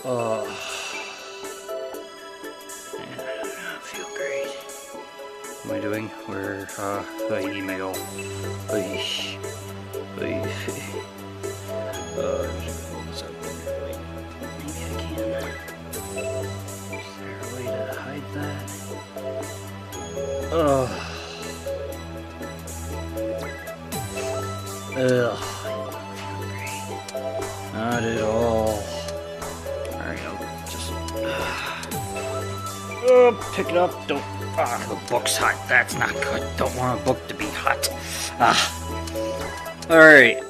Man, I feel great. What am I doing? Where, the email. What's up? Wait, maybe I can. Is there a way to hide that? Ugh. Not at all. Alright, I'll just pick it up. Don't. The book's hot. That's not good. Don't want a book to be hot. Alright,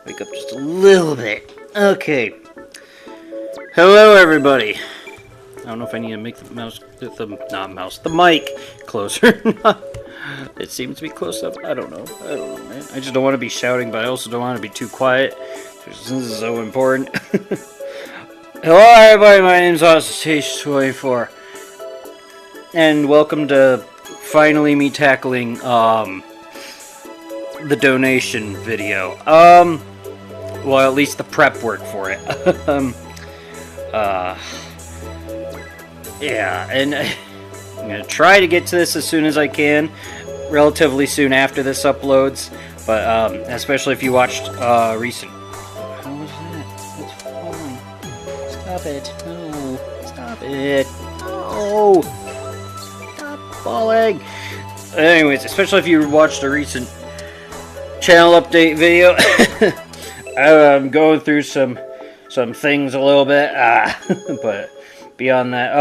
wake up just a little bit. Okay. Hello, everybody. I don't know if I need to make the mic closer. It seems to be close up. I don't know, man. I just don't want to be shouting, but I also don't want to be too quiet. This is so important. Hello, everybody. My name's Austin24, and welcome to finally me tackling the donation video. Well, at least the prep work for it. Yeah, and I'm gonna try to get to this as soon as I can, relatively soon after this uploads. But especially if you watched recent. How was that? It's falling. Stop it! No! Stop it! No! Stop falling! Anyways, especially if you watched a recent channel update video, I'm going through some things a little bit. But beyond that,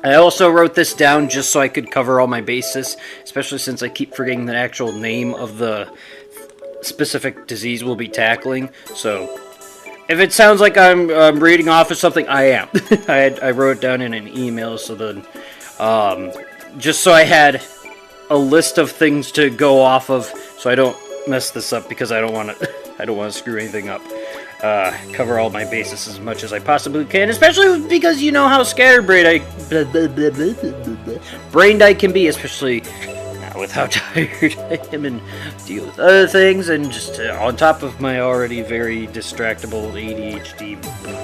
I also wrote this down just so I could cover all my bases, especially since I keep forgetting the actual name of the specific disease we'll be tackling. So, if it sounds like I'm reading off of something, I am. I wrote it down in an email, so then, just so I had a list of things to go off of, so I don't mess this up, because I don't want to screw anything up. Cover all my bases as much as I possibly can, especially because you know how scatterbrained I can be, especially now with how tired I am and deal with other things, and just on top of my already very distractible ADHD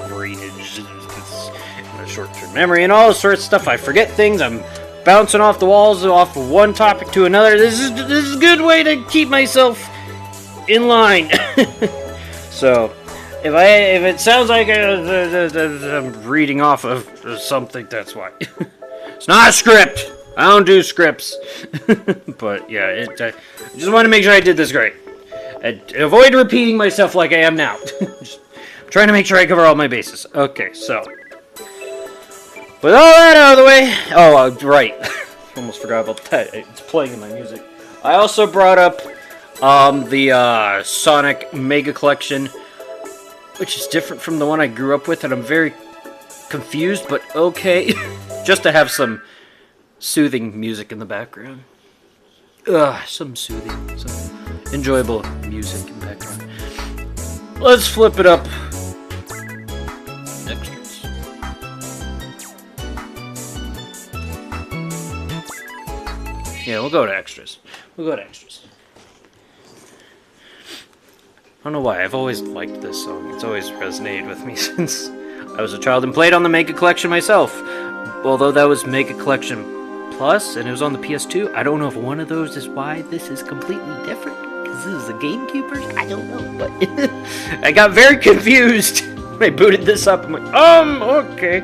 brainage, and short-term memory, and all this sort of stuff. I forget things. I'm bouncing off the walls, off of one topic to another. This is a good way to keep myself in line. So, if it sounds like I'm reading off of something, that's why. It's not a script. I don't do scripts. But yeah, I just want to make sure I did this great. And avoid repeating myself like I am now. Just trying to make sure I cover all my bases. Okay, so with all that out of the way, right. Almost forgot about that. It's playing in my music. I also brought up the Sonic Mega Collection, which is different from the one I grew up with, and I'm very confused, but okay. Just to have some soothing music in the background. Some soothing, some enjoyable music in the background. Let's flip it up. Extras. Yeah, we'll go to extras. I don't know why, I've always liked this song. It's always resonated with me since I was a child and played on the Mega Collection myself. Although that was Mega Collection Plus, and it was on the PS2. I don't know if one of those is why this is completely different, because this is the GameCube version. I don't know, but I got very confused when I booted this up. I'm like, okay.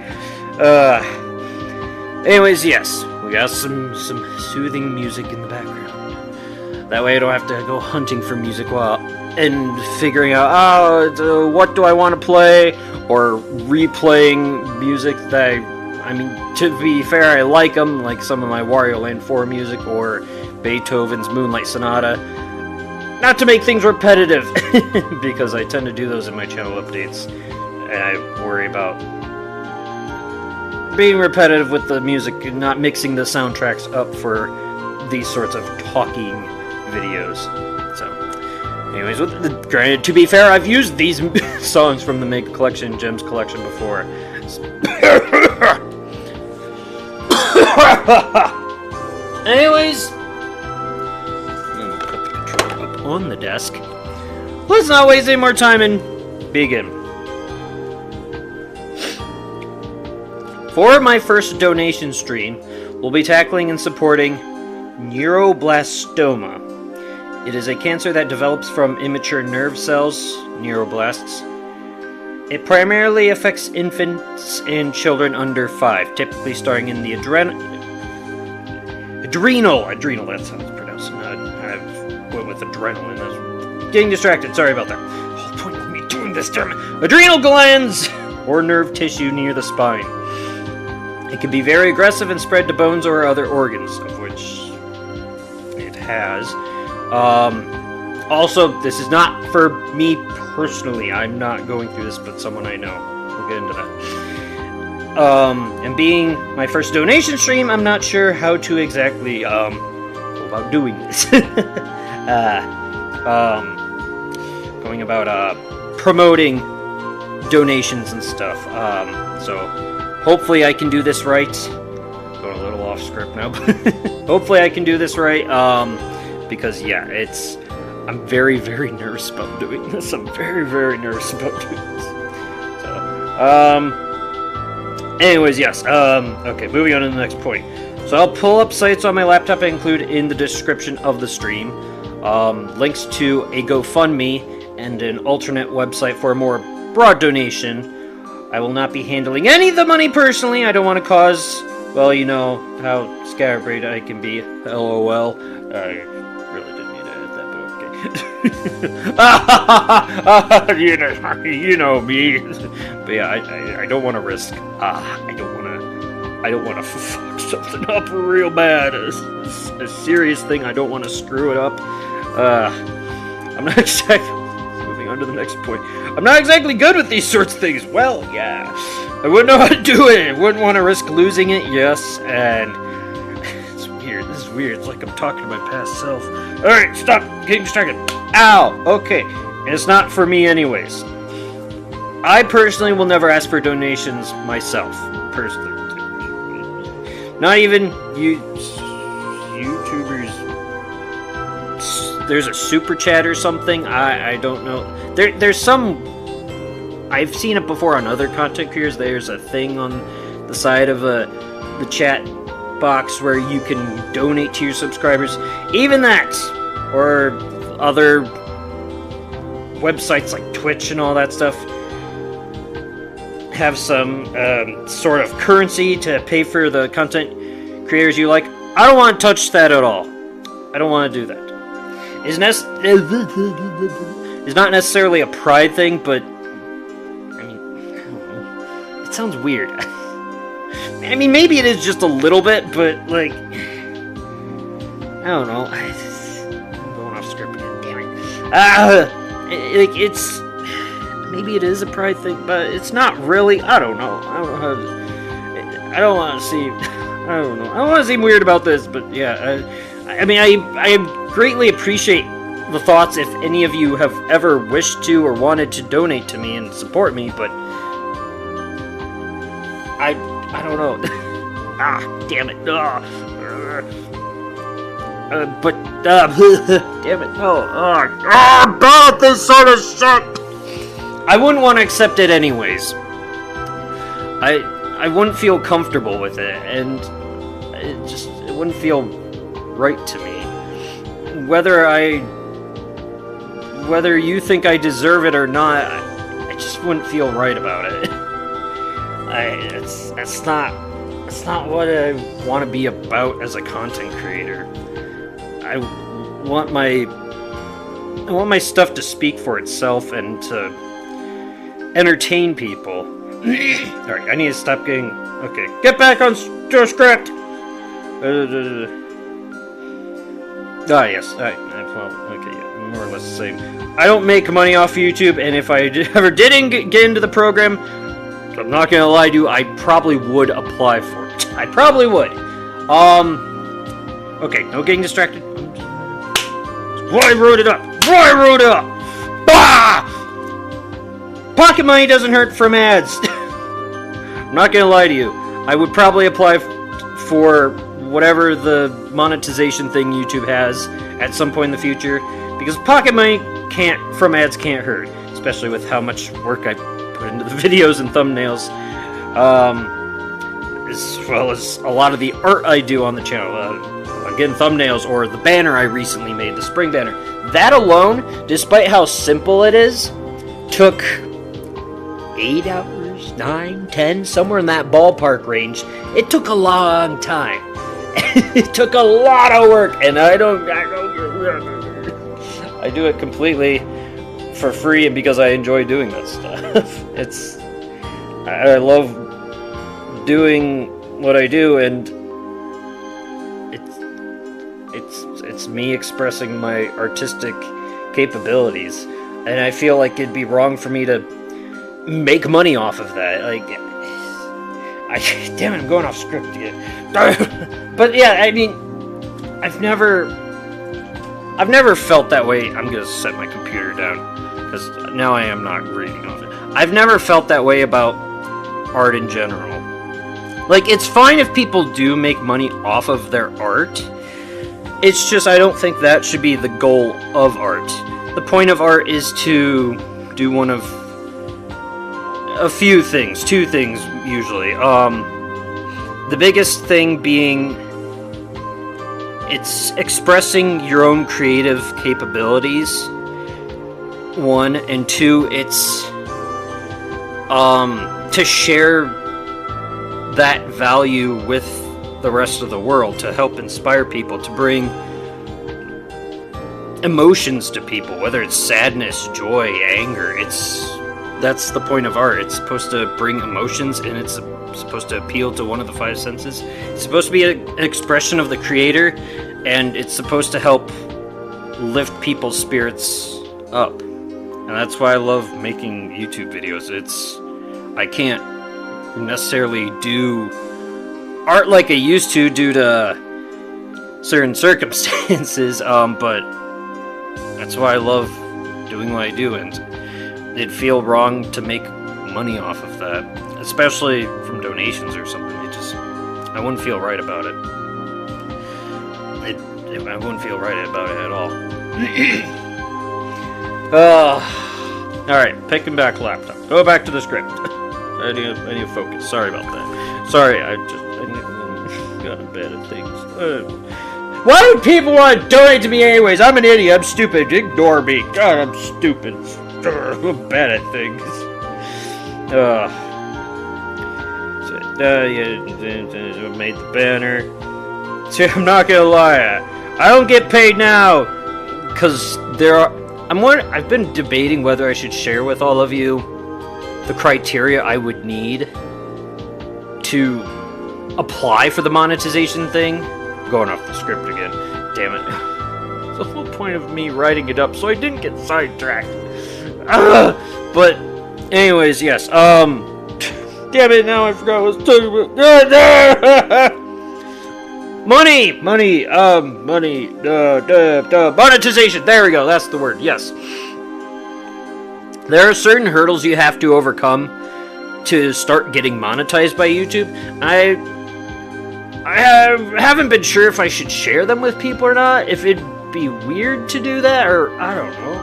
Anyways, yes, we got some soothing music in the background. That way I don't have to go hunting for music and figuring out, what do I want to play, or replaying music that I mean, to be fair, I like them, like some of my Wario Land 4 music, or Beethoven's Moonlight Sonata. Not to make things repetitive, because I tend to do those in my channel updates, and I worry about being repetitive with the music and not mixing the soundtracks up for these sorts of talking videos. So, anyways, granted, to be fair, I've used these songs from the Mega Collection and Gems Collection before. Anyways, I'm gonna put the controller up on the desk. let's not waste any more time and begin. For my first donation stream, we'll be tackling and supporting Neuroblastoma. It is a cancer that develops from immature nerve cells, neuroblasts. It primarily affects infants and children under 5, typically starting in the adrenal, that sounds pronounced. I went with adrenaline. I was getting distracted, sorry about that. The whole point of me doing this term. Adrenal glands! Or nerve tissue near the spine. It can be very aggressive and spread to bones or other organs, of which it has. Also, this is not for me personally. I'm not going through this, but someone I know. We'll get into that. And being my first donation stream, I'm not sure how to exactly, go about doing this. Going about, promoting donations and stuff. So, hopefully I can do this right. Going a little off script now, but hopefully I can do this right, because, yeah, I'm very, very nervous about doing this. I'm very, very nervous about doing this. So, anyways, yes, okay, moving on to the next point. So I'll pull up sites on my laptop and include in the description of the stream, links to a GoFundMe and an alternate website for a more broad donation. I will not be handling any of the money personally. I don't want to cause, well, you know how scatterbrained I can be. LOL. I really didn't need to add that, but okay. You know me. But yeah, I don't want to risk. I don't want to fuck something up real bad. A serious thing. I don't want to screw it up. I'm not exactly. On to the next point. I'm not exactly good with these sorts of things. Well, yeah. I wouldn't know how to do it. I wouldn't want to risk losing it, yes, and it's weird. This is weird. It's like I'm talking to my past self. Alright, stop getting distracted. Ow! Okay. And it's not for me anyways. I personally will never ask for donations myself. Personally. Not even YouTubers. There's a super chat or something. I don't know. There's some. I've seen it before on other content creators. There's a thing on the side of the chat box where you can donate to your subscribers. Even that, or other websites like Twitch and all that stuff, have some sort of currency to pay for the content creators you like. I don't want to touch that at all. I don't want to do that. It's not necessarily a pride thing, but I mean, I don't know. It sounds weird. I mean, maybe it is just a little bit, but like, I don't know. I'm going off script again. Damn it. Like it's maybe it is a pride thing, but it's not really. I don't know. I don't know how to. I don't want to seem. I don't know. I don't want to seem weird about this, but yeah. I mean, I greatly appreciate the thoughts if any of you have ever wished to or wanted to donate to me and support me, but I don't know. Damn it. Damn it. Bad this sort of shit. I wouldn't want to accept it anyways. I wouldn't feel comfortable with it, and it wouldn't feel right to me. Whether you think I deserve it or not, I just wouldn't feel right about it. That's not what I want to be about as a content creator. I want my stuff to speak for itself and to entertain people. Alright, I need to stop getting. Okay, get back on script. Yes. Well, okay, yeah, more or less the same. I don't make money off YouTube, and if I ever didn't get into the program, I'm not gonna lie to you, I probably would apply for it. I probably would. Okay, no getting distracted. Why wrote it up? Bah! Pocket money doesn't hurt from ads. I'm not gonna lie to you. I would probably apply for whatever the monetization thing YouTube has at some point in the future, because pocket money from ads can't hurt, especially with how much work I put into the videos and thumbnails, as well as a lot of the art I do on the channel. Again, thumbnails, or the banner I recently made, the spring banner. That alone, despite how simple it is, took 8 hours, 9, 10, somewhere in that ballpark range. It took a long time. It took a lot of work, and I do it completely for free and because I enjoy doing that stuff. I love doing what I do, and it's me expressing my artistic capabilities, and I feel like it'd be wrong for me to make money off of that. Like, damn it, I'm going off script again. But yeah, I mean, I've never felt that way. I'm gonna set my computer down because now I am not reading off it. I've never felt that way about art in general. Like, it's fine if people do make money off of their art. It's just I don't think that should be the goal of art. The point of art is to do one of a few things, 2 things usually. The biggest thing being it's expressing your own creative capabilities, 1, and 2, it's to share that value with the rest of the world, to help inspire people, to bring emotions to people, whether it's sadness, joy, anger. That's the point of art. It's supposed to bring emotions, and it's supposed to appeal to one of the 5 senses. It's supposed to be an expression of the creator, and it's supposed to help lift people's spirits up. And that's why I love making YouTube videos. I can't necessarily do art like I used to due to certain circumstances, but that's why I love doing what I do, and it'd feel wrong to make money off of that, especially from donations or something. I wouldn't feel right about it. I wouldn't feel right about it at all. Alright, picking back laptop. Go back to the script. I need to focus. Sorry about that. Sorry, I got bad at things. Why would people want to donate to me anyways? I'm an idiot. I'm stupid. Ignore me. God, I'm stupid. I'm bad at things. Yeah, made the banner. See, I'm not gonna lie. I don't get paid now because I've been debating whether I should share with all of you the criteria I would need to apply for the monetization thing. I'm going off the script again. Damn it. It's the whole point of me writing it up so I didn't get sidetracked. But anyways, yes. Damn it, now I forgot what I was talking about. Money! Monetization! There we go, that's the word, yes. There are certain hurdles you have to overcome to start getting monetized by YouTube. I haven't been sure if I should share them with people or not, if it'd be weird to do that, or I don't know.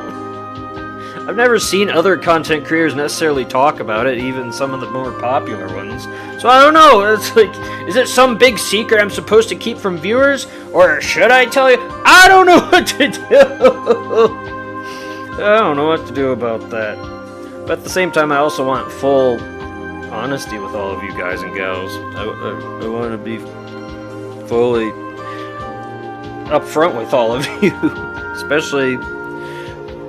I've never seen other content creators necessarily talk about it, even some of the more popular ones. So I don't know, it's like, is it some big secret I'm supposed to keep from viewers? Or should I tell you? I don't know what to do! I don't know what to do about that. But at the same time, I also want full honesty with all of you guys and gals. I want to be fully upfront with all of you.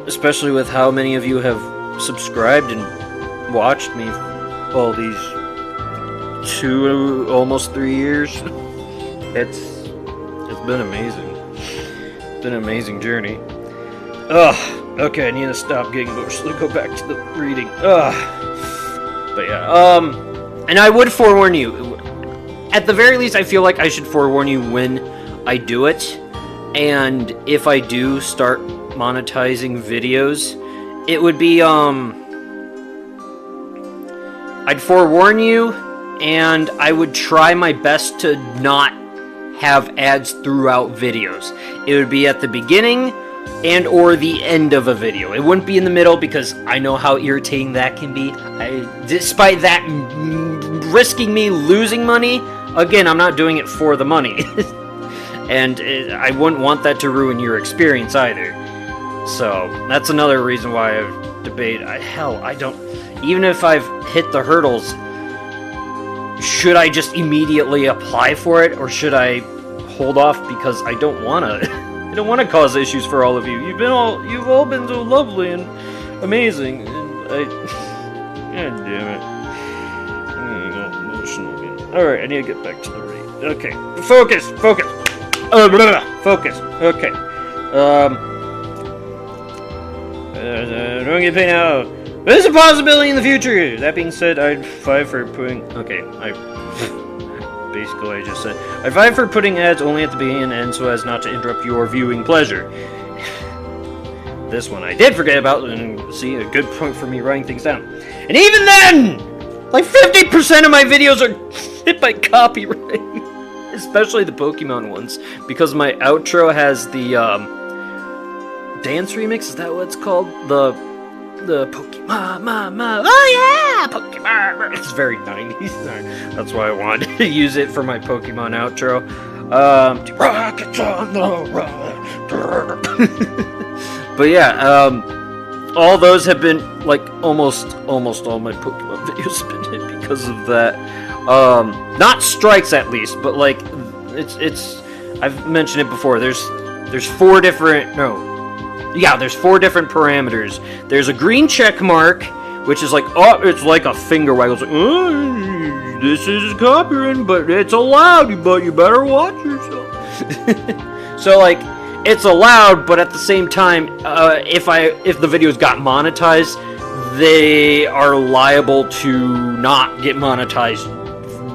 Especially with how many of you have subscribed and watched me all these 2, almost 3 years. It's been amazing. It's been an amazing journey. Ugh. Okay, I need to stop getting emotional. Go back to the reading. Ugh. But yeah, and I would forewarn you. At the very least, I feel like I should forewarn you when I do it. And if I do start monetizing videos, it would be, I'd forewarn you, and I would try my best to not have ads throughout videos. It would be at the beginning, and or the end of a video. It wouldn't be in the middle because I know how irritating that can be. Despite that risking me losing money, again, I'm not doing it for the money. And I wouldn't want that to ruin your experience either. So that's another reason why I've debated. I don't. Even if I've hit the hurdles, should I just immediately apply for it, or should I hold off because I don't want to? I don't want to cause issues for all of you. You've all been so lovely and amazing. And God damn it. I'm getting emotional again. All right, I need to get back to the read. Okay, focus. Focus. Okay. Don't get paid now. There's a possibility in the future. That being said, I'd fight for putting. Okay, basically I just said I'd fight for putting ads only at the beginning and end so as not to interrupt your viewing pleasure. This one I did forget about, and see, a good point for me writing things down. And even then, like 50% of my videos are hit by copyright, especially the Pokemon ones, because my outro has the dance remix. Is that what it's called? The Pokemon, oh yeah, Pokemon. It's very 90s. That's why I wanted to use it for my Pokemon outro. Rockets on the road. But yeah, all those have been like almost all my Pokemon videos have been hit because of that. Not strikes at least, but like it's. I've mentioned it before. There's four different there's four different parameters. There's a green check mark, which is like, it's like a finger waggle. It's like, this is copyright, but it's allowed, but you better watch yourself. So like, it's allowed, but at the same time, if the videos got monetized, they are liable to not get monetized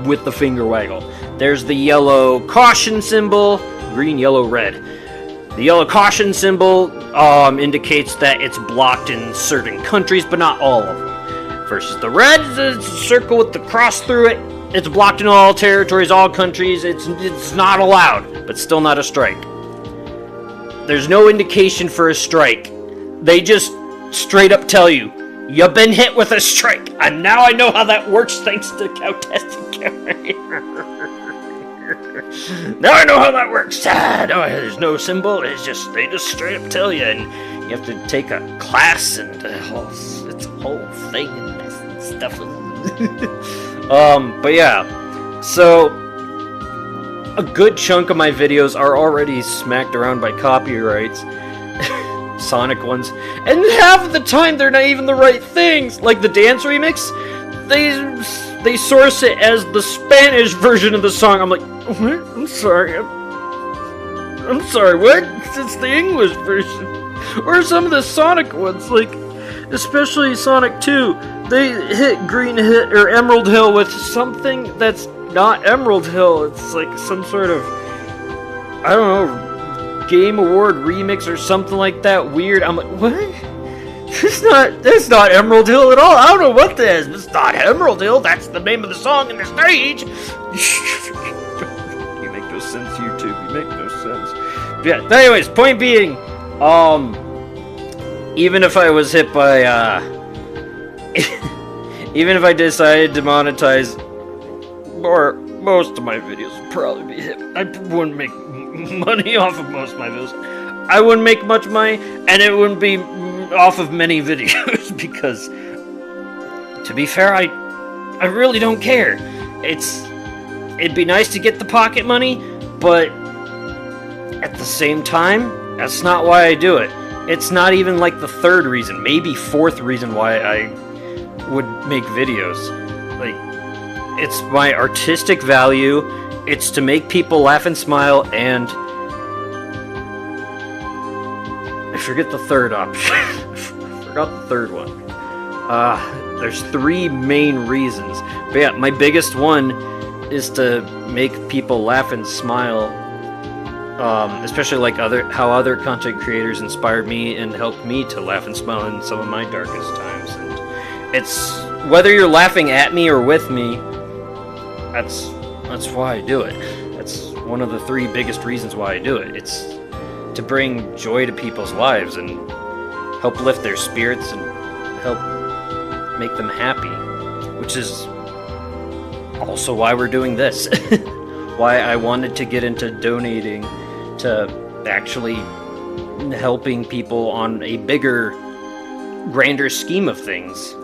with the finger waggle. There's the yellow caution symbol, green, yellow, red. The yellow caution symbol indicates that it's blocked in certain countries, but not all of them. Versus the red, it's a circle with the cross through it. It's blocked in all territories, all countries. It's not allowed, but still not a strike. There's no indication for a strike. They just straight up tell you, you've been hit with a strike. And now I know how that works thanks to cow testing camera. Now I know how that works. No, there's no symbol. It's just they just straight up tell you, and you have to take a class, and it's a whole thing and stuff. But yeah, so a good chunk of my videos are already smacked around by copyrights, Sonic ones, and half of the time they're not even the right things. Like the dance remix, they source it as the Spanish version of the song. I'm like, what? I'm sorry, what? It's the English version. Or some of the Sonic ones, like, especially Sonic 2, they hit Emerald Hill with something that's not Emerald Hill. It's like some sort of, I don't know, Game Award remix or something like that weird. I'm like, what? That's not Emerald Hill at all. I don't know what that is. It's not Emerald Hill. That's the name of the song and the stage. You make no sense, YouTube. You make no sense. But yeah. Anyways, point being, even if I was hit by, even if I decided to monetize, or most of my videos would probably be hit. I wouldn't make money off of most of my videos. I wouldn't make much money, and it wouldn't be off of many videos, because to be fair, I really don't care. It'd be nice to get the pocket money, but at the same time, that's not why I do it. It's not even like the third reason, maybe fourth reason why I would make videos. Like, it's my artistic value, it's to make people laugh and smile, and I forget the third option. I forgot the third one. There's three main reasons. But yeah, my biggest one is to make people laugh and smile. Especially like how other content creators inspired me and helped me to laugh and smile in some of my darkest times. And it's whether you're laughing at me or with me, that's why I do it. That's one of the three biggest reasons why I do it. to bring joy to people's lives and help lift their spirits and help make them happy, which is also why we're doing this. Why I wanted to get into donating to actually helping people on a bigger, grander scheme of things.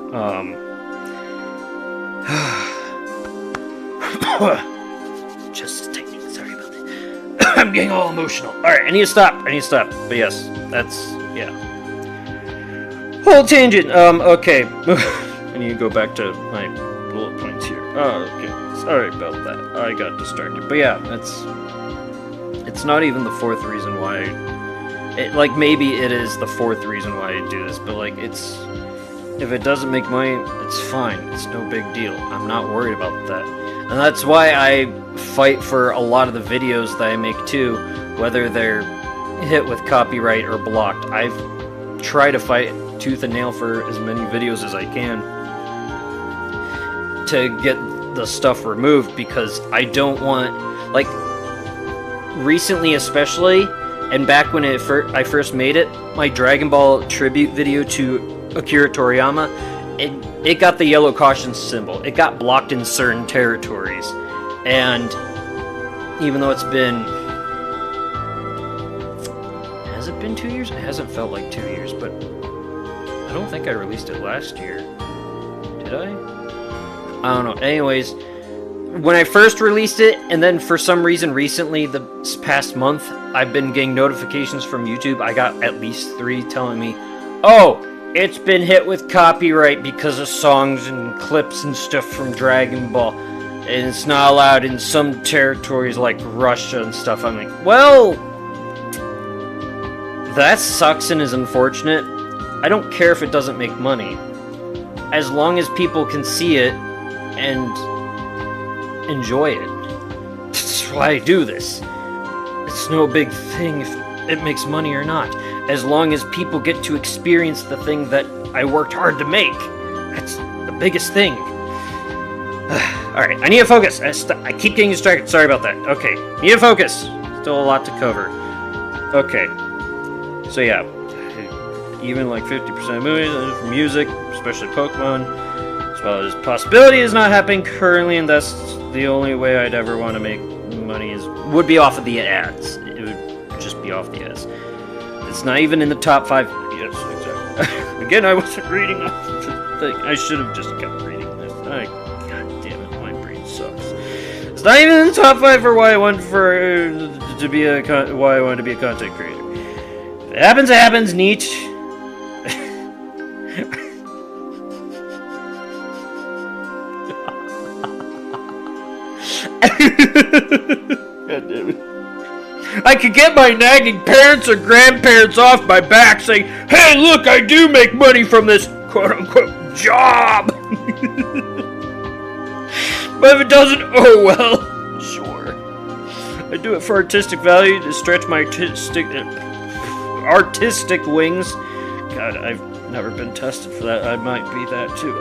Just a technique, sorry about that. I'm getting all emotional. Alright, I need to stop. But yes, that's, yeah. Whole tangent. Okay. I need to go back to my bullet points here. Oh, okay. Sorry about that. I got distracted. But yeah, it's not even the fourth reason why. Like, maybe it is the fourth reason why I do this, but like, if it doesn't make money, it's fine. It's no big deal. I'm not worried about that. And that's why I fight for a lot of the videos that I make too, whether they're hit with copyright or blocked. I've tried to fight tooth and nail for as many videos as I can to get the stuff removed, because I don't want, like, recently especially, and back when I first made it, my Dragon Ball tribute video to Akira Toriyama, it got the yellow caution symbol. It got blocked in certain territories. And even though it's been... Has it been 2 years? It hasn't felt like 2 years, but I don't think I released it last year. Did I? I don't know. Anyways, when I first released it, and then for some reason recently, this past month, I've been getting notifications from YouTube. I got at least 3 telling me, oh, it's been hit with copyright because of songs and clips and stuff from Dragon Ball, and it's not allowed in some territories like Russia and stuff. I'm like, well, that sucks and is unfortunate. I don't care if it doesn't make money, as long as people can see it and enjoy it. That's why I do this. It's no big thing if it makes money or not, as long as people get to experience the thing that I worked hard to make. That's the biggest thing. Alright, I need to focus. I keep getting distracted. Sorry about that. Okay, need to focus. Still a lot to cover. Okay. So yeah, even like 50% of movies and music, especially Pokemon, as well as possibility is not happening currently, and that's the only way I'd ever want to make money would be off of the ads. It would just be off the ads. It's not even in the top 5. Yes, exactly. Again, I wasn't reading off the thing. I should have just kept reading this. God damn it, my brain sucks. It's not even in the top 5 for why I wanted to be a content creator. If it happens, it happens. Neat. God damn it. I could get my nagging parents or grandparents off my back saying, hey, look, I do make money from this quote-unquote job. But if it doesn't, oh well. Sure. I do it for artistic value, to stretch my artistic wings. God, I've never been tested for that. I might be that too.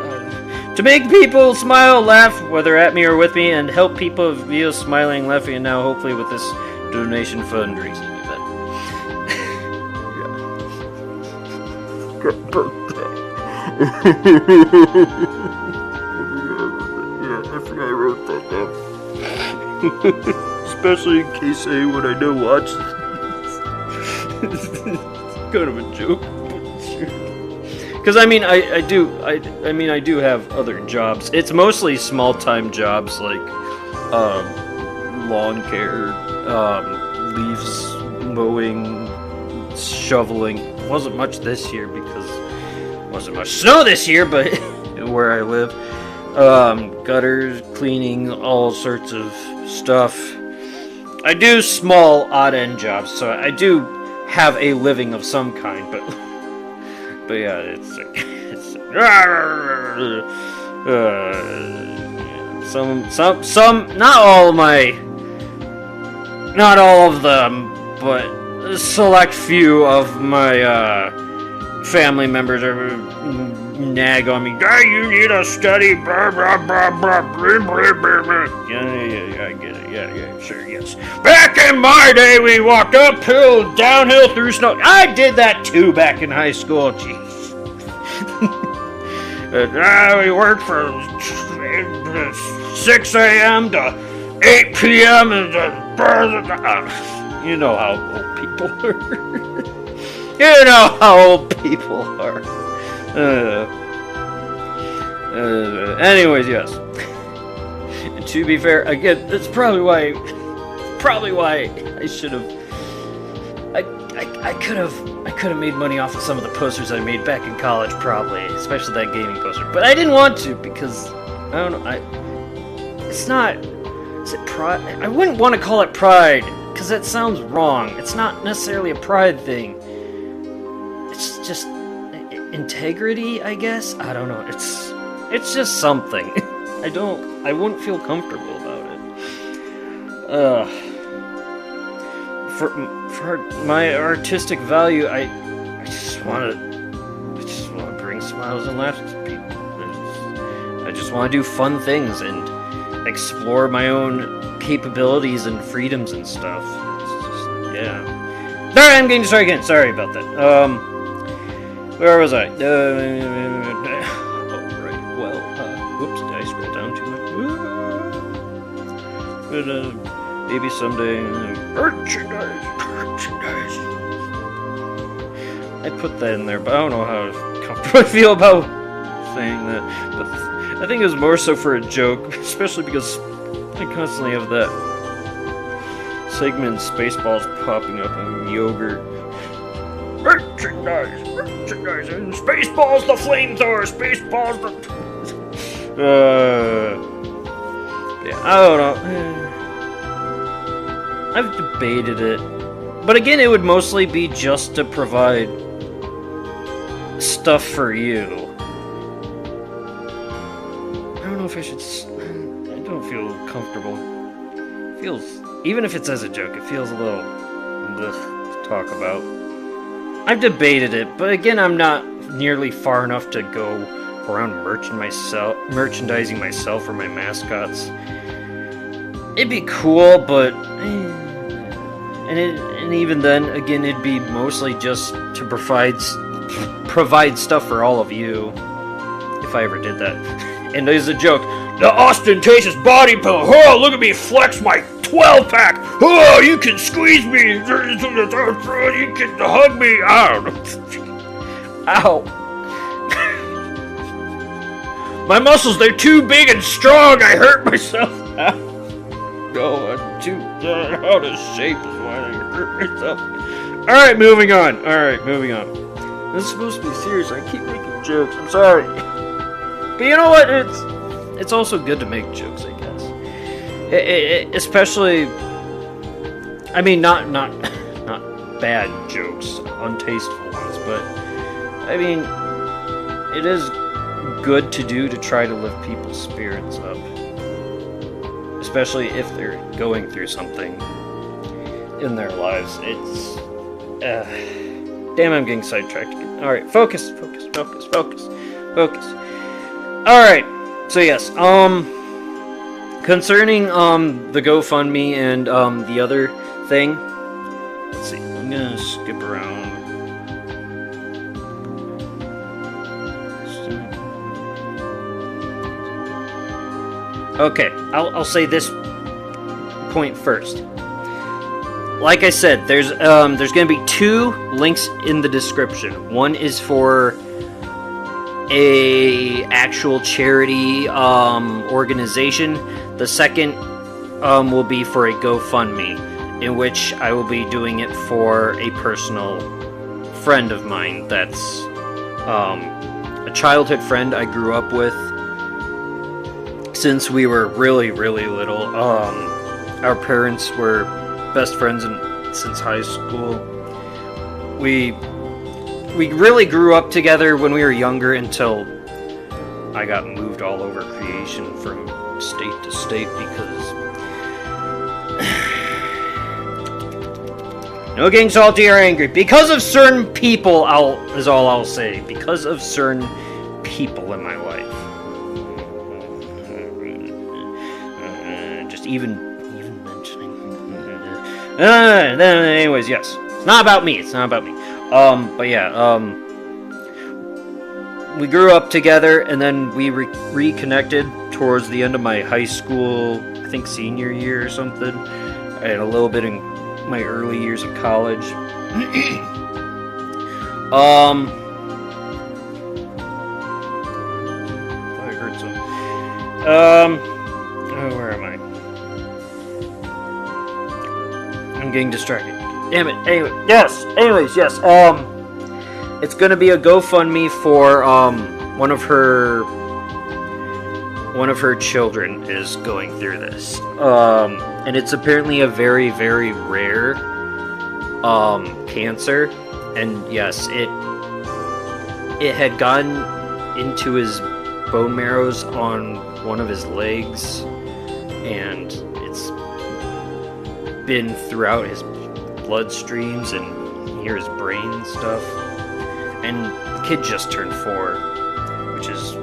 To make people smile, laugh, whether at me or with me, and help people via smiling, laughing, and now hopefully with this donation fundraising event. I think I wrote that down. Especially in case anyone I know watches this. It's kind of a joke. Because I mean, I do have other jobs. It's mostly small-time jobs like lawn care, leaves mowing, shoveling. It wasn't much this year because there wasn't much snow this year, but where I live, gutters, cleaning, all sorts of stuff. I do small odd-end jobs, so I do have a living of some kind, but yeah, it's some, not all of them, but a select few of my family members are nag on me. Hey, you need to study. Blah, blah, blah, blah, blah, blah, blah, blah. Yeah, I get it. Yeah, sure, yes. Back in my day, we walked uphill, downhill, through snow. I did that too back in high school. Jeez. We worked from 6 a.m. to 8 p.m. You know how old people are. You know how old people are. Anyways, yes. And to be fair, again, that's probably why I should have. I could have made money off of some of the posters I made back in college, probably, especially that gaming poster. But I didn't want to because I don't know. It's not. Is it pride? I wouldn't want to call it pride because that sounds wrong. It's not necessarily a pride thing. It's just integrity, I guess. I don't know. It's just something. I wouldn't feel comfortable about it. For my artistic value, I just want to bring smiles and laughs to people. I just want to do fun things and explore my own capabilities and freedoms and stuff. It's just, yeah. There, I'm getting distracted again. Sorry about that. Where was I? Right. Well, whoops, did I scroll down too much? But, maybe someday. Merchandise. I put that in there, but I don't know how comfortable I feel about saying that. But I think it was more so for a joke, especially because I constantly have that segment in Spaceballs popping up on yogurt. Merchandise, and Spaceballs the flamethrower, Spaceballs the. Yeah, I don't know. I've debated it, but again, it would mostly be just to provide stuff for you. I don't know if I should. I don't feel comfortable. It feels, even if it's as a joke, it feels a little ugh to talk about. I've debated it, but again, I'm not nearly far enough to go around merchandising myself or my mascots. It'd be cool, but and even then, again, it'd be mostly just to provide stuff for all of you, if I ever did that. And there's a joke: the ostentatious body pillow. Oh, look at me flex my 12-pack. Oh, you can squeeze me. You can hug me. I don't know. Ow. My muscles, they're too big and strong. I hurt myself. No, I'm too out of shape is why I hurt myself. Alright, moving on. This is supposed to be serious. I keep making jokes. I'm sorry. But you know what? It's also good to make jokes, I guess. Especially, I mean, not bad jokes, untasteful ones, but I mean, it is good to do to try to lift people's spirits up, especially if they're going through something in their lives. It's damn, I'm getting sidetracked again. All right, focus. All right, so yes, concerning the GoFundMe and the other thing. Let's see. I'm gonna skip around. Okay, I'll say this point first. Like I said, there's going to be 2 links in the description. One is for a actual charity organization. The second will be for a GoFundMe, in which I will be doing it for a personal friend of mine. That's a childhood friend I grew up with since we were really, really little. Our parents were best friends since high school. We really grew up together when we were younger until I got moved all over creation from state to state because No getting salty or angry. Because of certain people, is all I'll say. Because of certain people in my life. Just even mentioning. Anyways, yes. It's not about me. It's not about me. But yeah, we grew up together, and then we reconnected towards the end of my high school, I think senior year or something, and a little bit in my early years of college. I heard some. Where am I? I'm getting distracted. Damn it. Anyway, yes. Anyways, yes. It's gonna be a GoFundMe for one of her children is going through this. And it's apparently a very, very rare cancer. And yes, it had gotten into his bone marrows on one of his legs, and it's been throughout his bloodstreams and near his brain and stuff. And the kid just turned 4, which is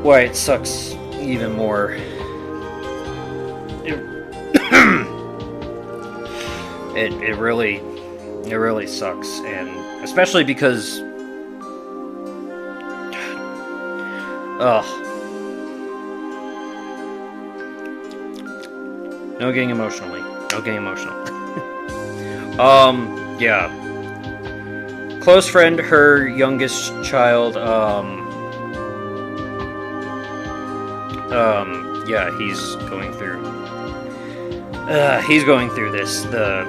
why it sucks even more. It really sucks, and especially because, no getting emotional. Yeah. Close friend, her youngest child, yeah, he's going through this, the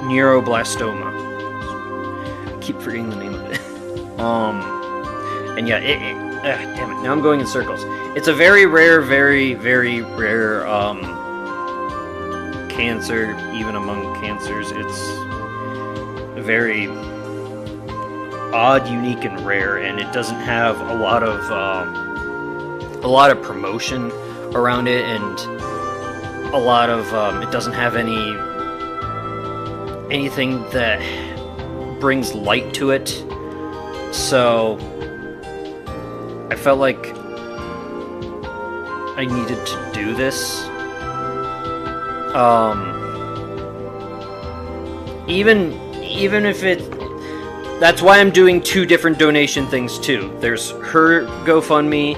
Neuroblastoma. I keep forgetting the name of it. And yeah, damn it, now I'm going in circles. It's a very rare, very, very rare, cancer, even among cancers. It's very odd, unique, and rare, and it doesn't have a lot of promotion around it, and a lot of it doesn't have anything that brings light to it. So I felt like I needed to do this. Even if that's why I'm doing 2 different donation things too. There's her GoFundMe,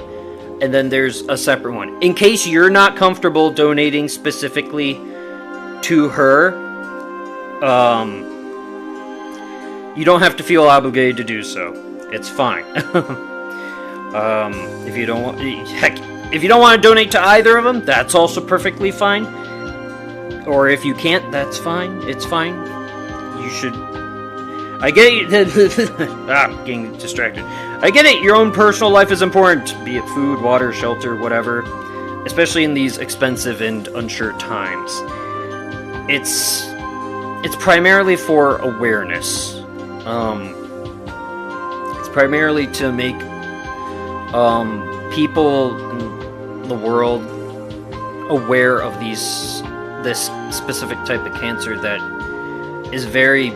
and then there's a separate one. In case you're not comfortable donating specifically to her, you don't have to feel obligated to do so. It's fine. If you don't want, heck, if you don't want to donate to either of them, that's also perfectly fine. Or if you can't, that's fine. It's fine. You should. I get it. Getting distracted. I get it. Your own personal life is important, be it food, water, shelter, whatever. Especially in these expensive and unsure times. It's primarily for awareness. It's primarily to make people in the world aware of this specific type of cancer that is very,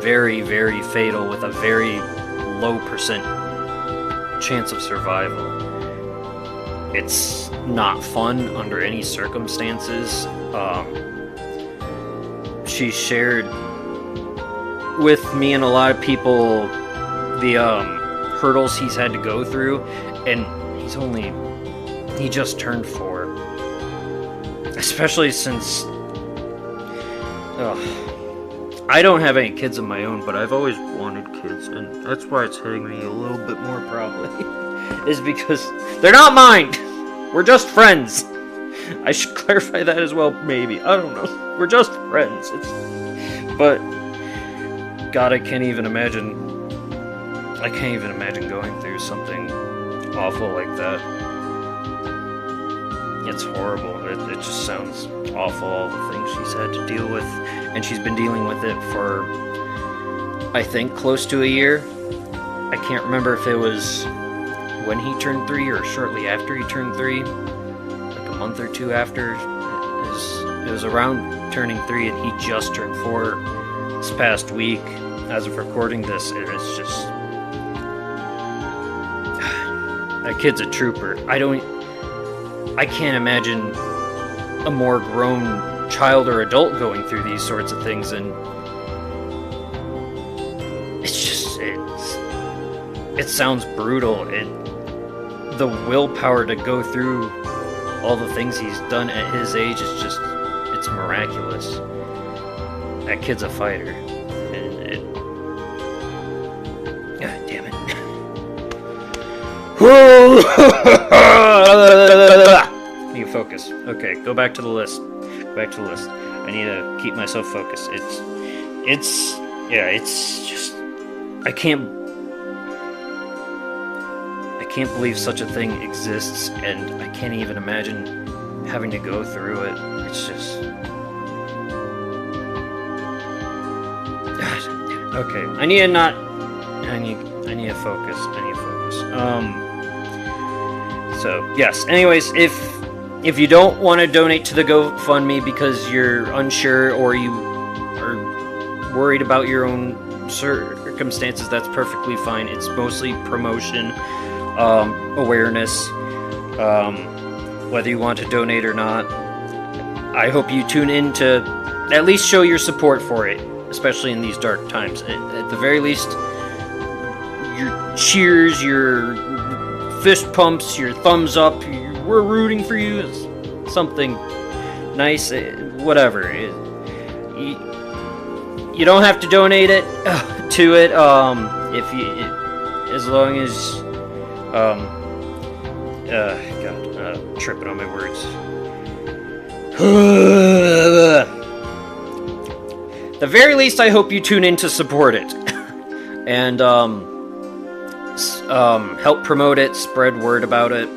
very, very fatal with a very low % chance of survival. It's not fun under any circumstances. She shared with me and a lot of people the hurdles he's had to go through, and he just turned 4. Especially since I don't have any kids of my own, but I've always wanted kids, and that's why it's hitting me a little bit more probably. Is because they're not mine. We're just friends. I should clarify that as well, maybe. I don't know. We're just friends. But God, I can't even imagine going through something awful like that. It's horrible. It just sounds awful, all the things she's had to deal with. And she's been dealing with it for, I think, close to a year. I can't remember if it was when he turned 3 or shortly after he turned 3. Like a month or 2 after. It was around turning 3, and he just turned 4 this past week, as of recording this, it's just... That kid's a trooper. I can't imagine a more grown child or adult going through these sorts of things, and it sounds brutal. The willpower to go through all the things he's done at his age is just, it's miraculous. That kid's a fighter. And God damn it. I need to focus. Okay, go back to the list. Back to the list. I need to keep myself focused. It's just, I can't believe such a thing exists, and I can't even imagine having to go through it. It's just... Okay, I need to focus. So, yes, anyways, if you don't want to donate to the GoFundMe because you're unsure or you are worried about your own circumstances, that's perfectly fine. It's mostly promotion, awareness, whether you want to donate or not. I hope you tune in to at least show your support for it, especially in these dark times. At the very least, your cheers, your fist pumps, your thumbs up, we're rooting for you, it's something nice, whatever. You don't have to donate it to it, if you, as long as, tripping on my words. The very least, I hope you tune in to support it, and help promote it, spread word about it.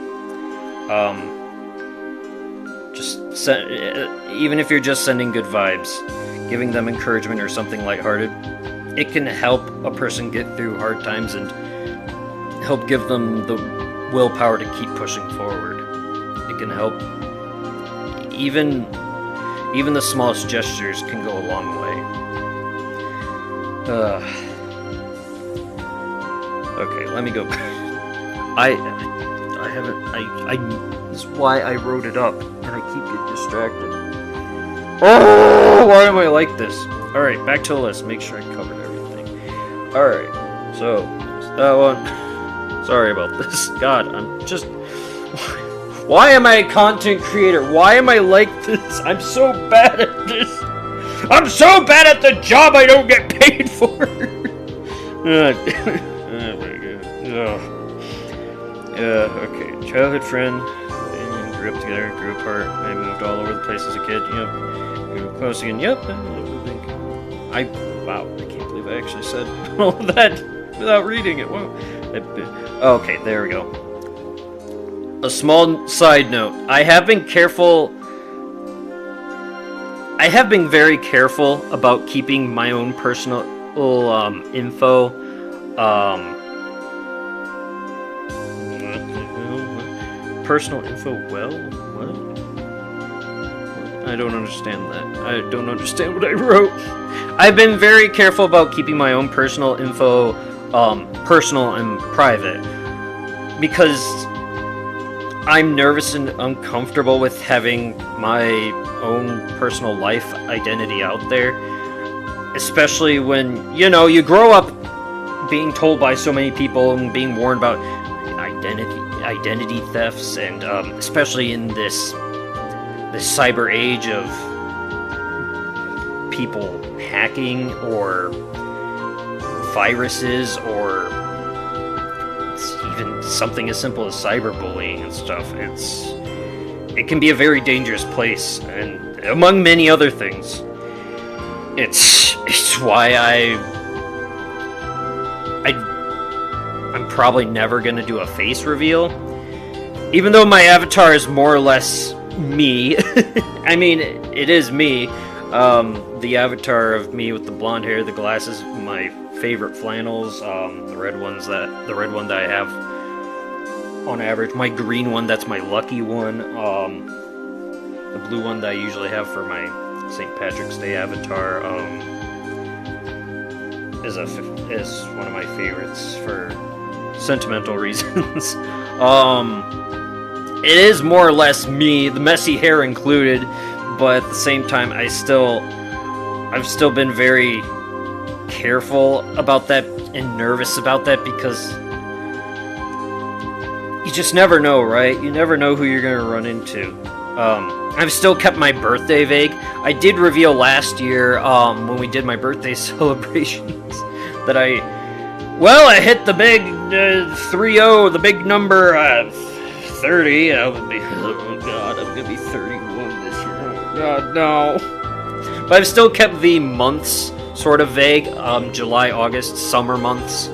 Even if you're just sending good vibes, giving them encouragement or something lighthearted, it can help a person get through hard times and help give them the willpower to keep pushing forward. It can help. Even the smallest gestures can go a long way. Okay, let me go. This is why I wrote it up, and I keep getting distracted. Oh, why am I like this? Alright, back to the list. Make sure I covered everything. Alright, so, that one. Sorry about this. God, I'm just... Why am I a content creator? Why am I like this? I'm so bad at this. I'm so bad at the job I don't get paid for. Okay. Childhood friend. Grew up together, grew apart. I moved all over the place as a kid. Yep. Grew close again. Yep. Wow. I can't believe I actually said all of that without reading it. Wow. Okay, there we go. A small side note. I have been very careful about keeping my own personal info personal info what? I don't understand that. I don't understand what I wrote. I've been very careful about keeping my own personal info personal and private because I'm nervous and uncomfortable with having my own personal life identity out there, especially when, you grow up being told by so many people and being warned about identity thefts, and especially in this cyber age of people hacking or viruses, or even something as simple as cyberbullying and stuff. It can be a very dangerous place, and among many other things, it's why I'm probably never gonna do a face reveal, even though my avatar is more or less me. I mean, it is me. The avatar of me with the blonde hair, the glasses, my favorite flannels, the red one that I have on average, my green one, that's my lucky one, the blue one that I usually have for my St. Patrick's Day avatar, is one of my favorites for sentimental reasons. It is more or less me, the messy hair included, but at the same time, I've still been very careful about that and nervous about that because you just never know, right? You never know who you're going to run into. I've still kept my birthday vague. I did reveal last year, when we did my birthday celebrations, that I hit the big 30, the big number 30. Oh god, I'm gonna be 31 this year. Oh god, no. But I've still kept the months sort of vague. July, August, summer months.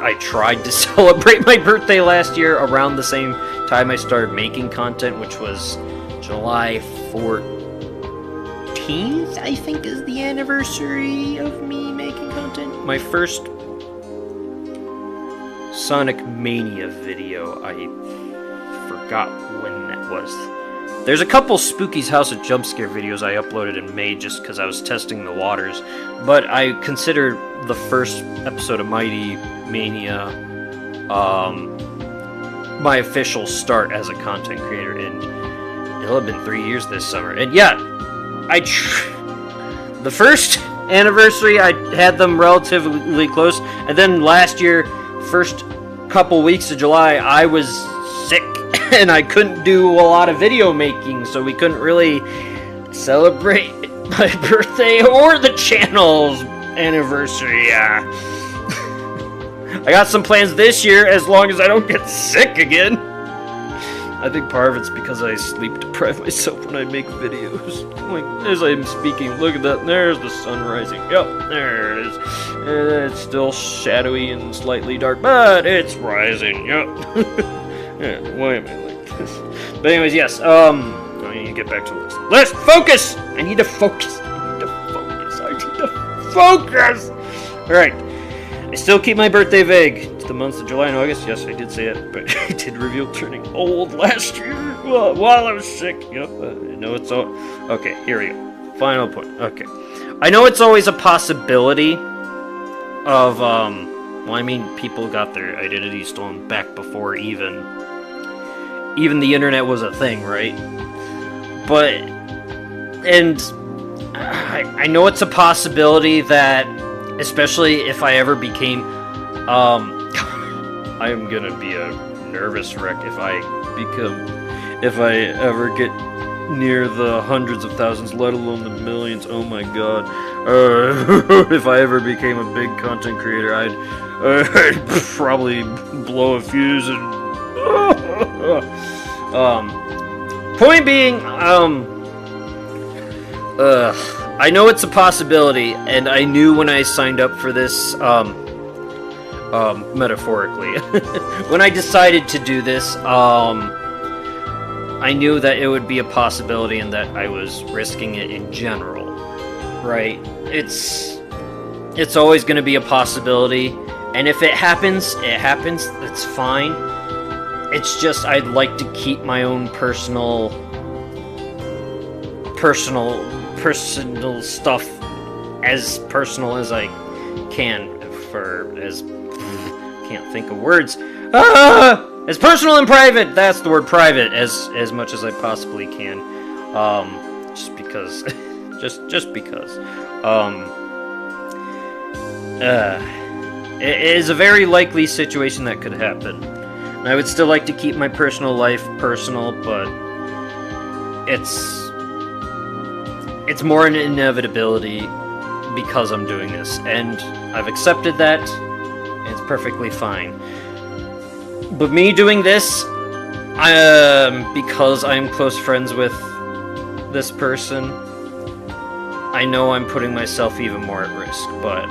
I tried to celebrate my birthday last year around the same time I started making content, which was July 14th, I think, is the anniversary of me making content. My first Sonic Mania video, I forgot when that was. There's a couple Spooky's House of Jump Scare videos I uploaded in May just because I was testing the waters, but I consider the first episode of Mighty Mania my official start as a content creator, and it'll have been 3 years this summer. And yeah, the first anniversary I had them relatively close, and then last year, first couple weeks of July, I was sick and I couldn't do a lot of video making, so we couldn't really celebrate my birthday or the channel's anniversary. I got some plans this year as long as I don't get sick again. I think part of it's because I sleep deprive myself when I make videos. Like, as I'm speaking, look at that, there's the sun rising. Yep, there it is. It's still shadowy and slightly dark, but it's rising. Yep. Yeah, why am I like this? But anyways, yes, I need to get back to this. Let's focus! I need to focus. Focus! Alright. I still keep my birthday vague. It's the months of July and August. Yes, I did say it, but I did reveal turning old last year while I was sick. Yep, I know it's all... Okay, here we go. Final point. Okay. I know it's always a possibility of, well, I mean, people got their identity stolen back before even the internet was a thing, right? But, and I know it's a possibility that, especially if I ever became, I am gonna be a nervous wreck if I ever get near the hundreds of thousands, let alone the millions. Oh my god. If I ever became a big content creator, I'd probably blow a fuse and... point being, I know it's a possibility, and I knew when I signed up for this, metaphorically, when I decided to do this, I knew that it would be a possibility and that I was risking it in general, right? It's always going to be a possibility, and if it happens, it's fine. It's just I'd like to keep my own personal stuff as personal as I can, can't think of words. As personal and private, that's the word, private, as much as I possibly can. Just because it is a very likely situation that could happen. And I would still like to keep my personal life personal, but it's more an inevitability because I'm doing this, and I've accepted that, and it's perfectly fine. But me doing this, because I'm close friends with this person, I know I'm putting myself even more at risk, but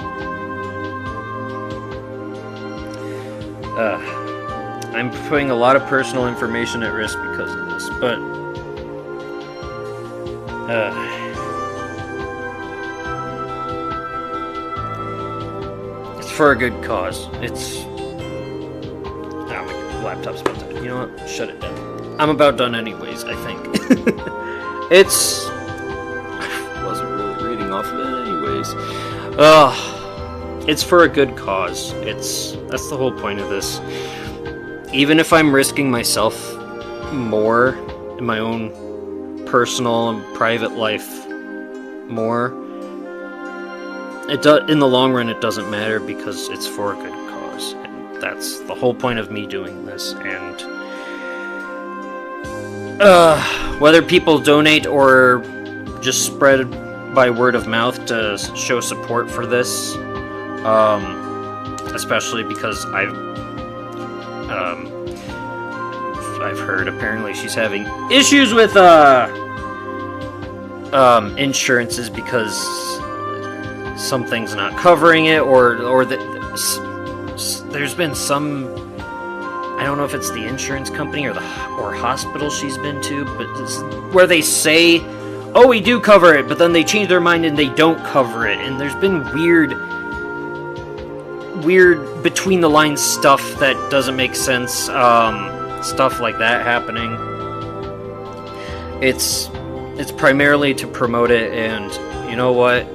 I'm putting a lot of personal information at risk because of this, but it's for a good cause. It's... Oh, my laptop's about to... You know what? Shut it down. I'm about done anyways, I think. It's... I wasn't enough of it anyways. It's for a good cause. That's the whole point of this. Even if I'm risking myself more in my own personal and private life more, in the long run it doesn't matter because it's for a good cause. And that's the whole point of me doing this. And whether people donate or just spread by word of mouth to show support for this, especially because I've heard apparently she's having issues with insurances because something's not covering it, or there's been some, I don't know if it's the insurance company or hospital she's been to, but where they say, oh, we do cover it, but then they change their mind and they don't cover it. And there's been weird between the lines stuff that doesn't make sense, stuff like that happening. It's primarily to promote it, and you know what?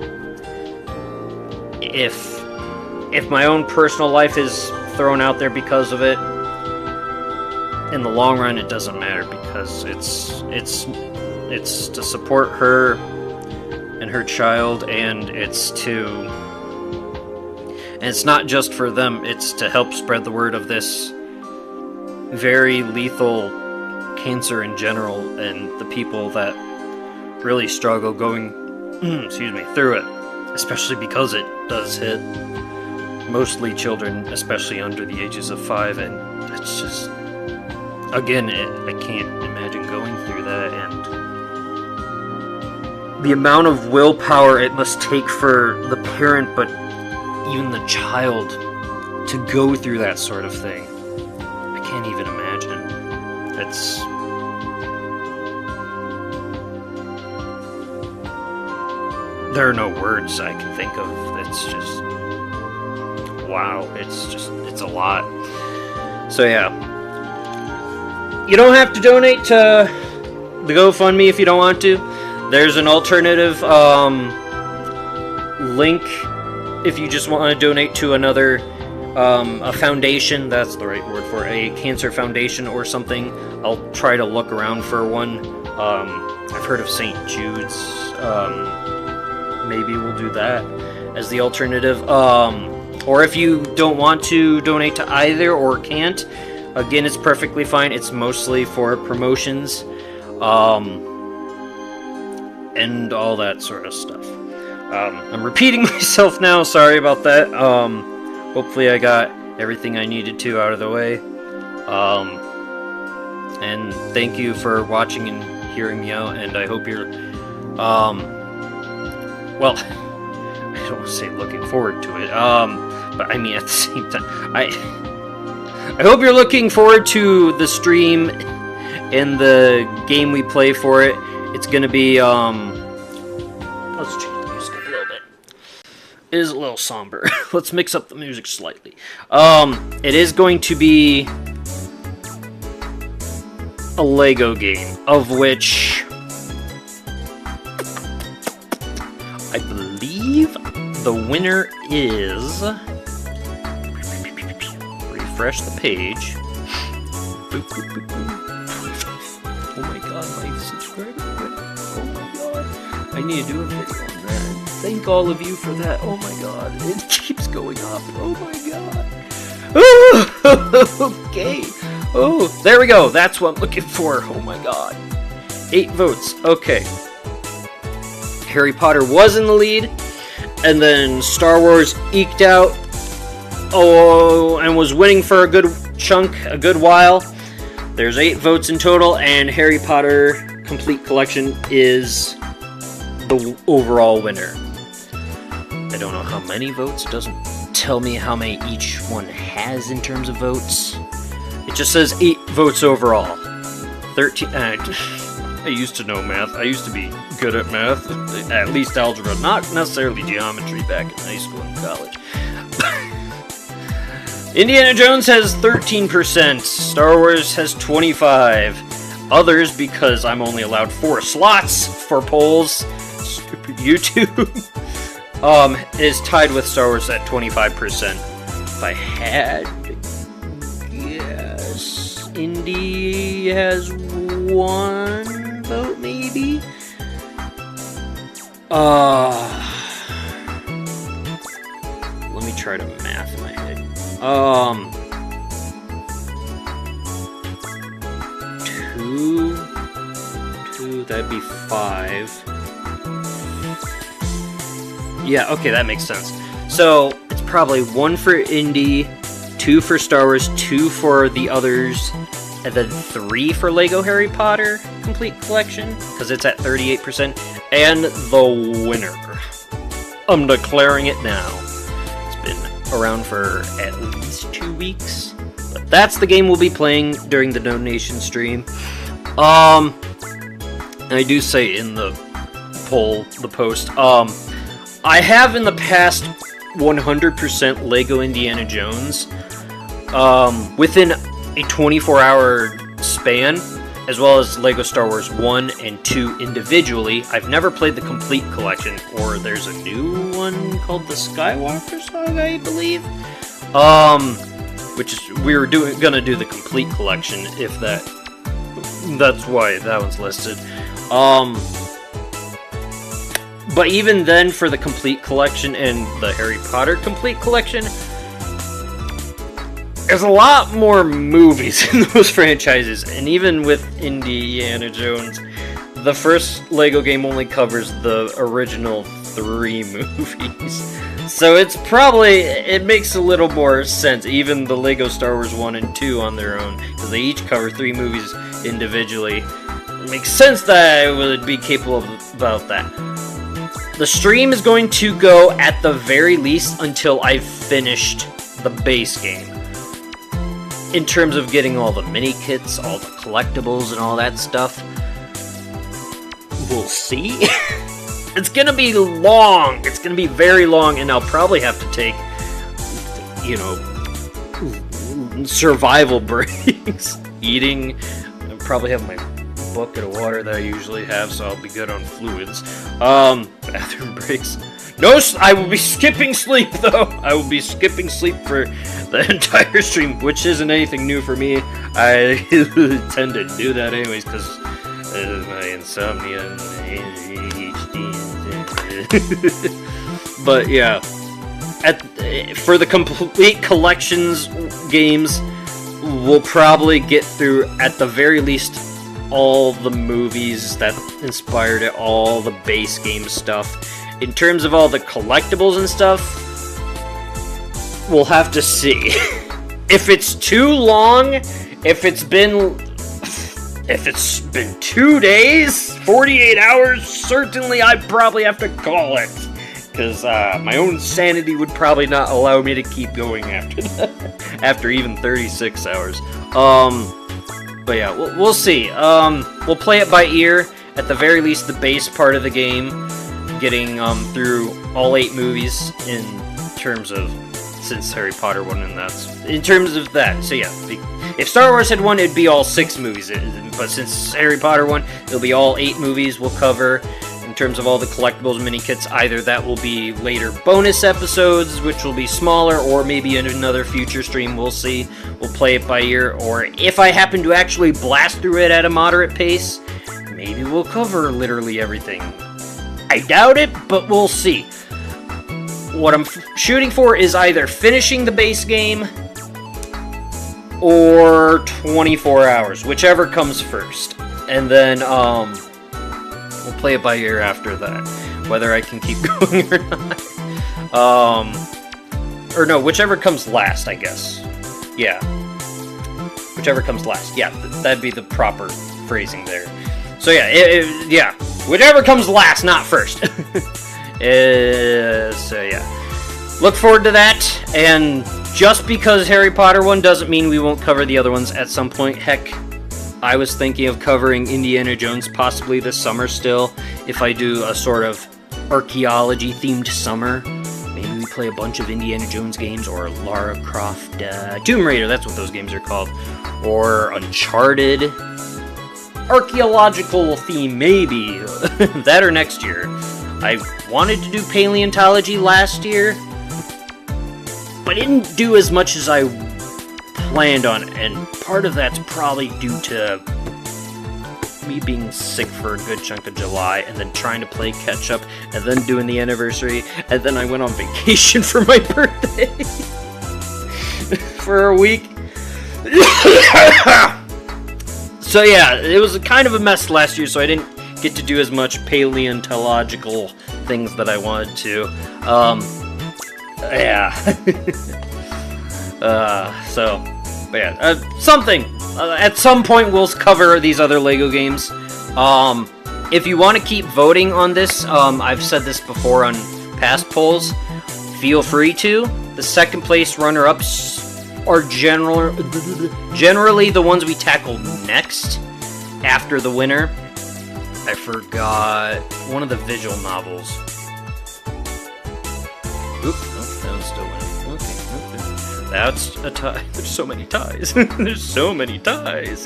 If my own personal life is thrown out there because of it, in the long run it doesn't matter, because it's to support her and her child, and it's not just for them, it's to help spread the word of this very lethal cancer in general, and the people that really struggle going through it, especially because it does hit mostly children, especially under the ages of 5, and it's just, again, I can't imagine going through that, and the amount of willpower it must take for the parent, but even the child, to go through that sort of thing. I can't even imagine. There are no words I can think of. It's just, wow, it's a lot. So yeah. You don't have to donate to the GoFundMe if you don't want to. There's an alternative link if you just want to donate to another, a foundation, that's the right word for it, a cancer foundation or something. I'll try to look around for one. I've heard of St. Jude's. Maybe we'll do that as the alternative. Or if you don't want to donate to either or can't, again, it's perfectly fine. It's mostly for promotions, and all that sort of stuff. I'm repeating myself now, sorry about that. Hopefully I got everything I needed to out of the way. And thank you for watching and hearing me out, and I hope you're, well, I don't want to say looking forward to it, but I mean at the same time, I hope you're looking forward to the stream and the game we play for it. It's gonna be, let's change the music up a little bit. It is a little somber. Let's mix up the music slightly. It is going to be a Lego game, of which I believe the winner is, refresh the page. Boop, boop, boop, boop. Oh my god, my subscriber went. Oh my god. I need to do a video on that. Thank all of you for that. Oh my god. It keeps going up. Oh my god. Okay. Oh, there we go. That's what I'm looking for. Oh my god. 8 votes. Okay. Harry Potter was in the lead, and then Star Wars eked out, and was winning for a good chunk, a good while. There's 8 votes in total, and Harry Potter Complete Collection is the overall winner. I don't know how many votes. It doesn't tell me how many each one has in terms of votes. It just says 8 votes overall. 13. I used to know math. I used to be good at math, at least algebra, not necessarily geometry back in high school and college. Indiana Jones has 13%, Star Wars has 25%, others, because I'm only allowed 4 slots for polls, stupid YouTube, is tied with Star Wars at 25%. If I had to guess, Indie has 1 vote, maybe? Let me try to math in my head. 2, that'd be 5. Yeah, okay, that makes sense. So, it's probably 1 for Indie, 2 for Star Wars, 2 for the others, and then 3 for Lego Harry Potter Complete Collection, because it's at 38%, and the winner. I'm declaring it now. It's been around for at least 2 weeks, but that's the game we'll be playing during the donation stream. And I do say in the post, I have in the past 100% Lego Indiana Jones within a 24-hour span, as well as Lego Star Wars 1 and 2 individually. I've never played the complete collection, or there's a new one called the Skywalker Saga, I believe. Which is, we were gonna do the complete collection, if that's why that one's listed. But even then, for the complete collection and the Harry Potter complete collection, there's a lot more movies in those franchises, and even with Indiana Jones, the first Lego game only covers the original 3 movies. So it makes a little more sense, even the Lego Star Wars 1 and 2 on their own, because they each cover 3 movies individually. It makes sense that I would be capable of about that. The stream is going to go at the very least until I've finished the base game. In terms of getting all the mini kits, all the collectibles, and all that stuff. We'll see. It's gonna be long. It's gonna be very long, and I'll probably have to take, survival breaks. Eating. I'll probably have my bucket of water that I usually have, so I'll be good on fluids. Bathroom breaks. No, I will be skipping sleep, though. I will be skipping sleep for the entire stream, which isn't anything new for me. I tend to do that anyways, because of my insomnia and ADHD. But yeah, for the complete collections games, we'll probably get through, at the very least, all the movies that inspired it, all the base game stuff. In terms of all the collectibles and stuff, we'll have to see. If it's too long, if it's been 2 days, 48 hours, certainly I'd probably have to call it. Because my own sanity would probably not allow me to keep going after that. After even 36 hours. But yeah, we'll see. We'll play it by ear. At the very least, the base part of the game. Getting through all 8 movies in terms of, since Harry Potter won, and that's in terms of that. So yeah, if Star Wars had won, it'd be all 6 movies. But since Harry Potter won, it'll be all 8 movies we'll cover. In terms of all the collectibles and mini kits, either that will be later bonus episodes, which will be smaller, or maybe in another future stream. We'll see. We'll play it by ear, or if I happen to actually blast through it at a moderate pace, maybe we'll cover literally everything. I doubt it, but we'll see. What I'm shooting for is either finishing the base game or 24 hours, whichever comes first. And then we'll play it by ear after that, whether I can keep going or not. Or no, whichever comes last, I guess. Yeah. Whichever comes last. Yeah, that'd be the proper phrasing there. So yeah, yeah. Whichever comes last, not first. So yeah. Look forward to that, and just because Harry Potter one doesn't mean we won't cover the other ones at some point. Heck, I was thinking of covering Indiana Jones possibly this summer still, if I do a sort of archaeology-themed summer. Maybe we play a bunch of Indiana Jones games, or Lara Croft, Tomb Raider, that's what those games are called, or Uncharted. Archaeological theme, maybe. That or next year. I wanted to do paleontology last year, but didn't do as much as I planned on, and part of that's probably due to me being sick for a good chunk of July, and then trying to play catch up, and then doing the anniversary, and then I went on vacation for my birthday for a week. So yeah, it was kind of a mess last year, so I didn't get to do as much paleontological things that I wanted to. Yeah. But yeah, something. At some point, we'll cover these other LEGO games. If you want to keep voting on this, I've said this before on past polls, feel free to. The second place runner-ups are generally the ones we tackle next, after the winner. I forgot one of the visual novels. Oop, oh, that one's still winning. Okay. That's a tie. There's so many ties. There's so many ties.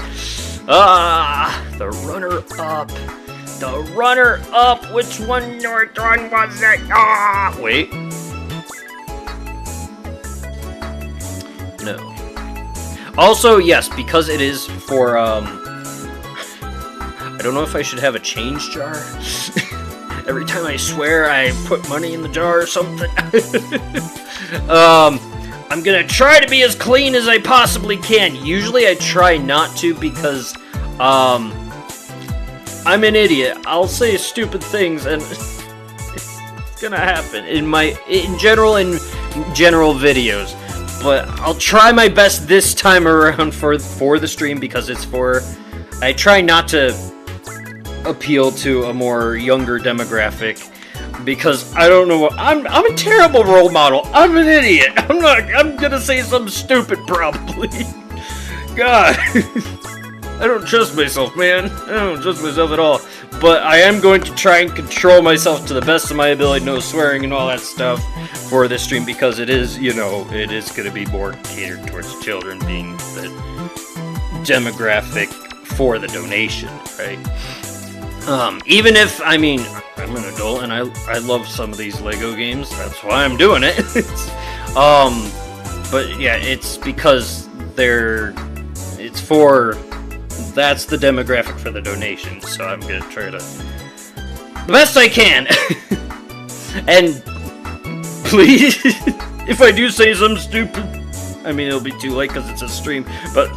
The runner-up. The runner-up. Which one was it? Wait. No. Also, yes, because it is for, I don't know if I should have a change jar. Every time I swear, I put money in the jar or something. I'm gonna try to be as clean as I possibly can. Usually I try not to because, I'm an idiot. I'll say stupid things and it's gonna happen in general videos. But I'll try my best this time around for the stream because I try not to appeal to a more younger demographic because I don't know I'm a terrible role model. I'm an idiot. I'm gonna say something stupid probably. God. I don't trust myself, man. I don't trust myself at all. But I am going to try and control myself to the best of my ability, no swearing and all that stuff for this stream because it is, it is going to be more catered towards children being the demographic for the donation, right? Even if, I'm an adult and I love some of these LEGO games, that's why I'm doing it. But yeah, it's because that's the demographic for the donation, so I'm gonna try to the best I can. And please, if I do say something stupid, it'll be too late because it's a stream, but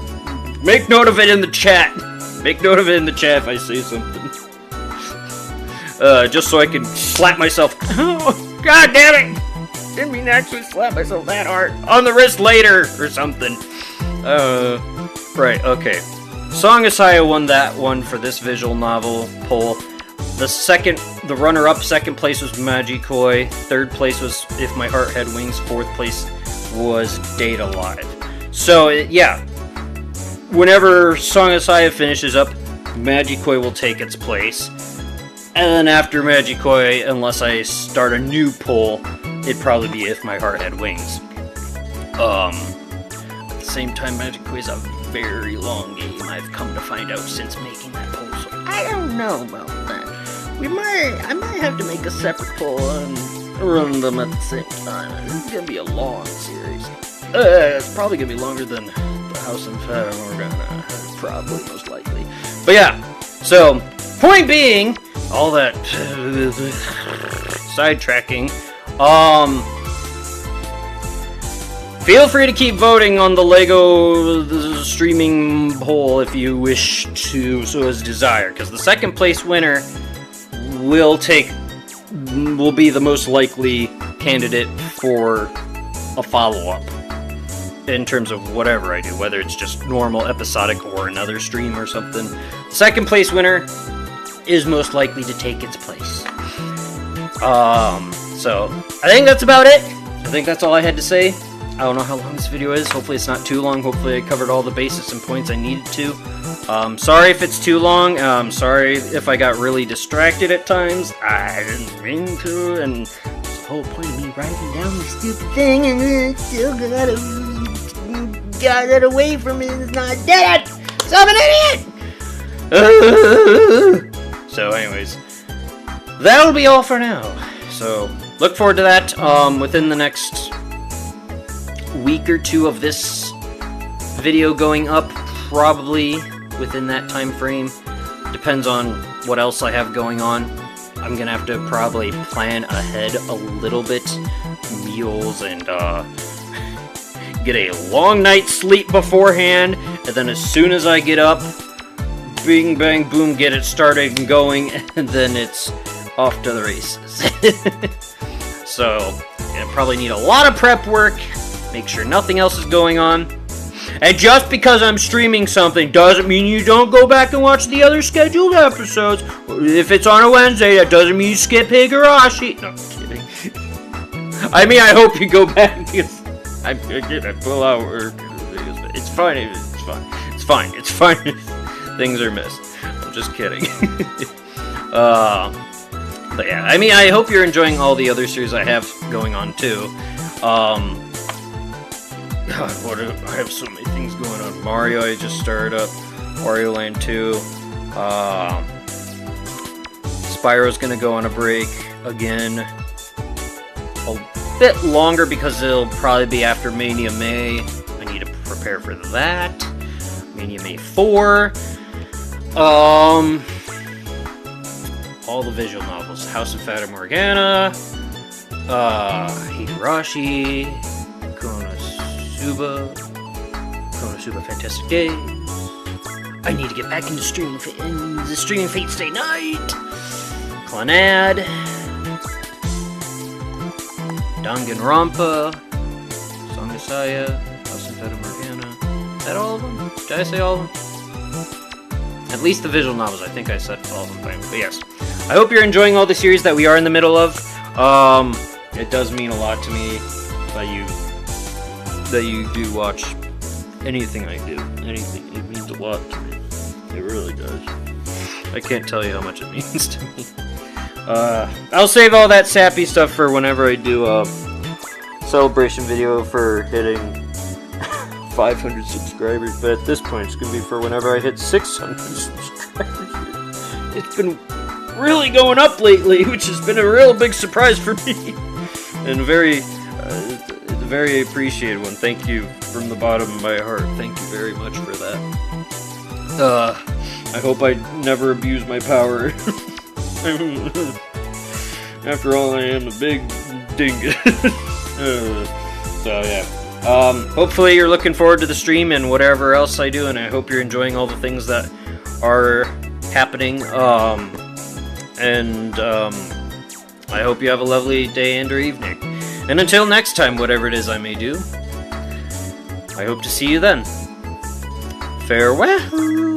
make note of it in the chat. Make note of it in the chat if I say something. Just so I can slap myself. Oh, God damn it! Didn't mean to actually slap myself that hard. On the wrist later, or something. Right, okay. Song of Saya won that one for this visual novel poll. The runner-up, second place was Magikoi. Third place was If My Heart Had Wings. Fourth place was Date Alive. So, yeah. Whenever Song of Saya finishes up, Magikoi will take its place. And then after Magikoi, unless I start a new poll, it'd probably be If My Heart Had Wings. At the same time, Magikoi is a very long game, I've come to find out since making that poll, so I don't know about that. I might have to make a separate poll and run them at the same time. It's gonna be a long series. It's probably gonna be longer than the House and Fat Morgana, probably, most likely. But yeah, so, point being, all that sidetracking, feel free to keep voting on the LEGO streaming poll if you wish to, so as desired, because the second place winner will be the most likely candidate for a follow-up in terms of whatever I do, whether it's just normal, episodic, or another stream or something. The second place winner is most likely to take its place. So, I think that's about it. I think that's all I had to say. I don't know how long this video is. Hopefully it's not too long. Hopefully I covered all the bases and points I needed to. Sorry if it's too long. Sorry if I got really distracted at times. I didn't mean to, and the whole point of me writing down the stupid thing and then still got it away from me and it's not dead. So I'm an idiot! So anyways, that'll be all for now. So look forward to that within the next week or two of this video going up, probably within that time frame. Depends on what else I have going on. I'm gonna have to probably plan ahead a little bit, meals and get a long night's sleep beforehand, and then as soon as I get up, bing bang boom, get it started and going, and then it's off to the races. So I probably need a lot of prep work, make sure nothing else is going on. And just because I'm streaming something doesn't mean you don't go back and watch the other scheduled episodes. If it's on a Wednesday, that doesn't mean you skip Higurashi. No, I'm kidding. I mean, I hope you go back, because I pull out videos, but it's fine. It's fine if things are missed. I'm just kidding. But yeah, I mean, I hope you're enjoying all the other series I have going on too. God, I have so many things going on. Mario, I just started up. Wario Land 2. Spyro's gonna go on a break again. A bit longer because it'll probably be after Mania May. I need to prepare for that. Mania May 4. All the visual novels. House of Fata Morgana. Higurashi. Konosuba Fantastic Days. I need to get back into streaming Fate Stay Night. Clannad. Danganronpa. Song of Saya. House of Fata Morgana. Is that all of them? Did I say all of them? At least the visual novels. I think I said all of them. But yes. I hope you're enjoying all the series that we are in the middle of. It does mean a lot to me that you do watch anything I do. Anything. It means a lot to me. It really does. I can't tell you how much it means to me. I'll save all that sappy stuff for whenever I do a celebration video for hitting 500 subscribers, but at this point it's going to be for whenever I hit 600 subscribers. It's been really going up lately, which has been a real big surprise for me. And very appreciated one. Thank you from the bottom of my heart. Thank you very much for that. I hope I never abuse my power. After all, I am a big dingus. So yeah. Hopefully you're looking forward to the stream and whatever else I do, and I hope you're enjoying all the things that are happening. I hope you have a lovely day and or evening. And until next time, whatever it is I may do, I hope to see you then. Farewell!